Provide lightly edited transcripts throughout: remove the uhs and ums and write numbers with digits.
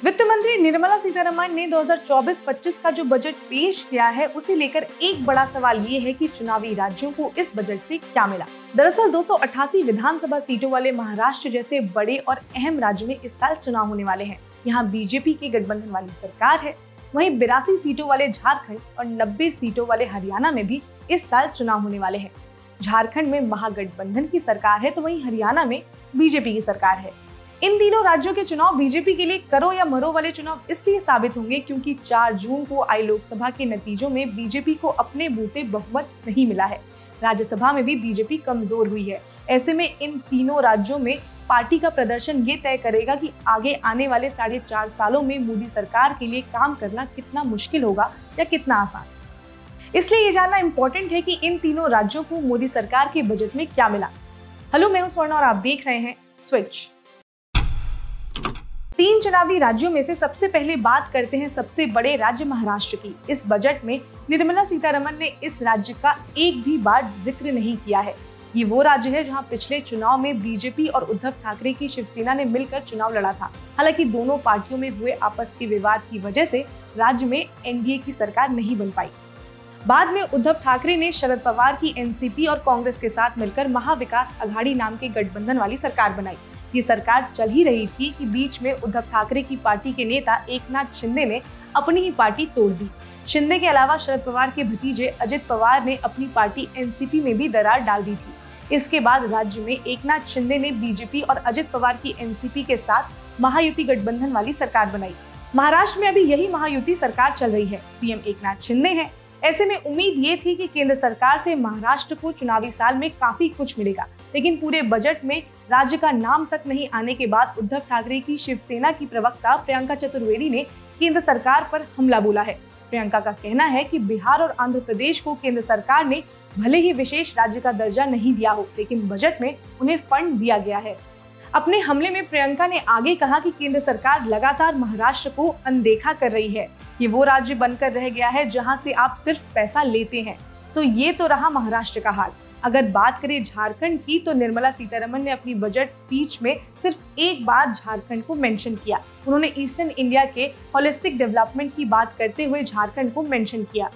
वित्त मंत्री निर्मला सीतारमण ने 2024-25 का जो बजट पेश किया है उसे लेकर एक बड़ा सवाल ये है कि चुनावी राज्यों को इस बजट से क्या मिला। दरअसल 288 विधानसभा सीटों वाले महाराष्ट्र जैसे बड़े और अहम राज्य में इस साल चुनाव होने वाले हैं। यहाँ बीजेपी की गठबंधन वाली सरकार है। वहीं 82 सीटों वाले झारखंड और 90 सीटों वाले हरियाणा में भी इस साल चुनाव होने वाले हैं। झारखंड में महागठबंधन की सरकार है तो वहीं हरियाणा में बीजेपी की सरकार है। इन तीनों राज्यों के चुनाव बीजेपी के लिए करो या मरो वाले चुनाव इसलिए साबित होंगे क्योंकि 4 जून को आई लोकसभा के नतीजों में बीजेपी को अपने बूते बहुमत नहीं मिला है। राज्यसभा में भी बीजेपी कमजोर हुई है। ऐसे में इन तीनों राज्यों में पार्टी का प्रदर्शन ये तय करेगा कि आगे आने वाले 4.5 सालों में मोदी सरकार के लिए काम करना कितना मुश्किल होगा या कितना आसान। इसलिए ये जानना इम्पोर्टेंट है कि इन तीनों राज्यों को मोदी सरकार के बजट में क्या मिला। हेलो, मैं हूं स्वर्णा और आप देख रहे हैं स्विच। 3 चुनावी राज्यों में से सबसे पहले बात करते हैं सबसे बड़े राज्य महाराष्ट्र की। इस बजट में निर्मला सीतारमण ने इस राज्य का एक भी बार जिक्र नहीं किया है। ये वो राज्य है जहां पिछले चुनाव में बीजेपी और उद्धव ठाकरे की शिवसेना ने मिलकर चुनाव लड़ा था। हालांकि दोनों पार्टियों में हुए आपस के विवाद की वजह से राज्य में एनडीए की सरकार नहीं बन पाई। बाद में उद्धव ठाकरे ने शरद पवार की एनसीपी और कांग्रेस के साथ मिलकर महाविकास अघाड़ी नाम के गठबंधन वाली सरकार बनाई। ये सरकार चल ही रही थी कि बीच में उद्धव ठाकरे की पार्टी के नेता एकनाथ शिंदे ने अपनी ही पार्टी तोड़ दी। शिंदे के अलावा शरद पवार के भतीजे अजित पवार ने अपनी पार्टी एनसीपी में भी दरार डाल दी थी। इसके बाद राज्य में एकनाथ शिंदे ने बीजेपी और अजित पवार की एनसीपी के साथ महायुति गठबंधन वाली सरकार बनाई। महाराष्ट्र में अभी यही महायुति सरकार चल रही है। सीएम एकनाथ शिंदे हैं। ऐसे में उम्मीद ये थी कि केंद्र सरकार से महाराष्ट्र को चुनावी साल में काफी कुछ मिलेगा, लेकिन पूरे बजट में राज्य का नाम तक नहीं आने के बाद उद्धव ठाकरे की शिवसेना की प्रवक्ता प्रियंका चतुर्वेदी ने केंद्र सरकार पर हमला बोला है। प्रियंका का कहना है कि बिहार और आंध्र प्रदेश को केंद्र सरकार ने भले ही विशेष राज्य का दर्जा नहीं दिया हो, लेकिन बजट में उन्हें फंड दिया गया है। अपने हमले में प्रियंका ने आगे कहा कि केंद्र सरकार लगातार महाराष्ट्र को अनदेखा कर रही है। ये वो राज्य बनकर रह गया है जहां से आप सिर्फ पैसा लेते हैं। तो ये तो रहा महाराष्ट्र का हाल। अगर बात करें झारखंड की, तो निर्मला सीतारमण ने अपनी बजट स्पीच में सिर्फ एक बार झारखंड को मेंशन किया। उन्होंने ईस्टर्न इंडिया के होलिस्टिक डेवलपमेंट की बात करते हुए झारखंड को मेंशन किया।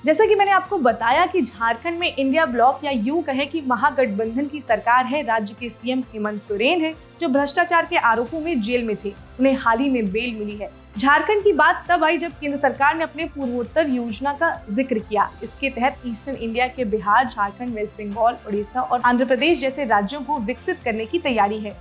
जैसा कि मैंने आपको बताया कि झारखंड में इंडिया ब्लॉक या यूं कहे कि महागठबंधन की सरकार है। राज्य के सीएम हेमंत सोरेन है जो भ्रष्टाचार के आरोपों में जेल में थे। उन्हें हाल ही में बेल मिली है। झारखंड की बात तब आई जब केंद्र सरकार ने अपने पूर्वोत्तर योजना का जिक्र किया। इसके तहत ईस्टर्न इंडिया के बिहार, झारखंड, वेस्ट बंगाल, उड़ीसा और आंध्र प्रदेश जैसे राज्यों को विकसित करने की तैयारी है।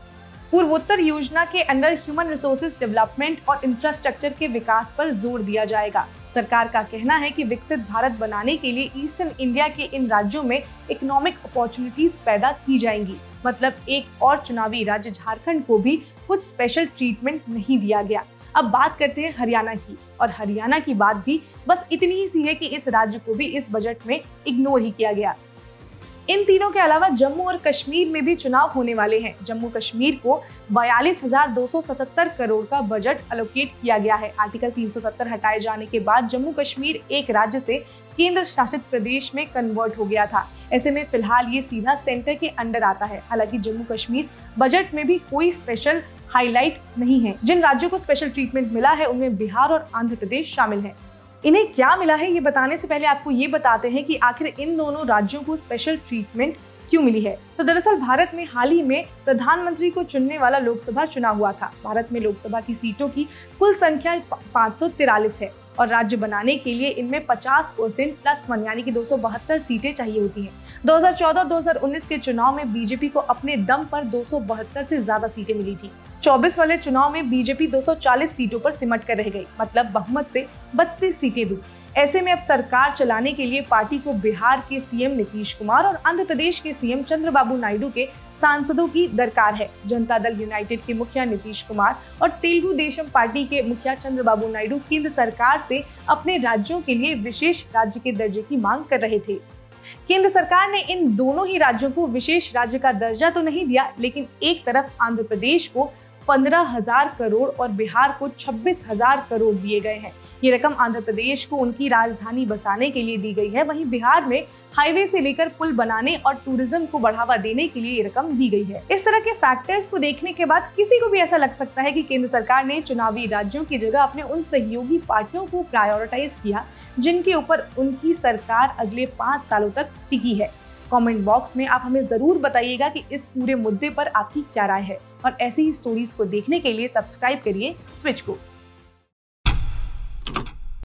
पूर्वोत्तर योजना के अंदर ह्यूमन रिसोर्सेज डेवलपमेंट और इंफ्रास्ट्रक्चर के विकास पर जोर दिया जाएगा। सरकार का कहना है कि विकसित भारत बनाने के लिए ईस्टर्न इंडिया के इन राज्यों में इकोनॉमिक अपॉर्चुनिटीज पैदा की जाएंगी। मतलब एक और चुनावी राज्य झारखंड को भी कुछ स्पेशल ट्रीटमेंट नहीं दिया गया। अब बात करते हैं हरियाणा की, और हरियाणा की बात भी बस इतनी ही सी है कि इस राज्य को भी इस बजट में इग्नोर ही किया गया। इन तीनों के अलावा जम्मू और कश्मीर में भी चुनाव होने वाले हैं। जम्मू कश्मीर को 42,277 करोड़ का बजट एलोकेट किया गया है। आर्टिकल 370 हटाए जाने के बाद जम्मू कश्मीर एक राज्य से केंद्र शासित प्रदेश में कन्वर्ट हो गया था। ऐसे में फिलहाल ये सीधा सेंटर के अंडर आता है। हालांकि जम्मू कश्मीर बजट में भी कोई स्पेशल हाईलाइट नहीं है। जिन राज्यों को स्पेशल ट्रीटमेंट मिला है उनमें बिहार और आंध्र प्रदेश शामिल है। इन्हें क्या मिला है ये बताने से पहले आपको ये बताते हैं कि आखिर इन दोनों राज्यों को स्पेशल ट्रीटमेंट क्यों मिली है। तो दरअसल भारत में हाल ही में प्रधानमंत्री को चुनने वाला लोकसभा चुनाव हुआ था। भारत में लोकसभा की सीटों की कुल संख्या 543 है और राज्य बनाने के लिए इनमें 50% +1 यानी कि 272 सीटें चाहिए होती हैं। 2014 और 2019 के चुनाव में बीजेपी को अपने दम पर 272 से ज्यादा सीटें मिली थी। 24 वाले चुनाव में बीजेपी 240 सीटों पर सिमट कर रह गई, मतलब बहुमत से 32 सीटें दूर। ऐसे में अब सरकार चलाने के लिए पार्टी को बिहार के सीएम नीतीश कुमार और आंध्र प्रदेश के सीएम चंद्रबाबू नायडू के सांसदों की दरकार है। जनता दल यूनाइटेड के मुखिया नीतीश कुमार और तेलुगु देशम पार्टी के मुखिया चंद्रबाबू नायडू केंद्र सरकार से अपने राज्यों के लिए विशेष राज्य के दर्जे की मांग कर रहे थे। केंद्र सरकार ने इन दोनों ही राज्यों को विशेष राज्य का दर्जा तो नहीं दिया, लेकिन एक तरफ आंध्र प्रदेश को 15,000 करोड़ और बिहार को 26,000 करोड़ दिए गए हैं। ये रकम आंध्र प्रदेश को उनकी राजधानी बसाने के लिए दी गई है। वहीं बिहार में हाईवे से लेकर पुल बनाने और टूरिज्म को बढ़ावा देने के लिए ये रकम दी गई है। इस तरह के फैक्टर्स को देखने के बाद किसी को भी ऐसा लग सकता है कि केंद्र सरकार ने चुनावी राज्यों की जगह अपने उन सहयोगी पार्टियों को प्रायोरिटाइज किया जिनके ऊपर उनकी सरकार अगले 5 सालों तक टिकी है। कमेंट बॉक्स में आप हमें जरूर बताइएगा कि इस पूरे मुद्दे पर आपकी क्या राय है और ऐसी ही स्टोरीज को देखने के लिए सब्सक्राइब करिए स्विच को।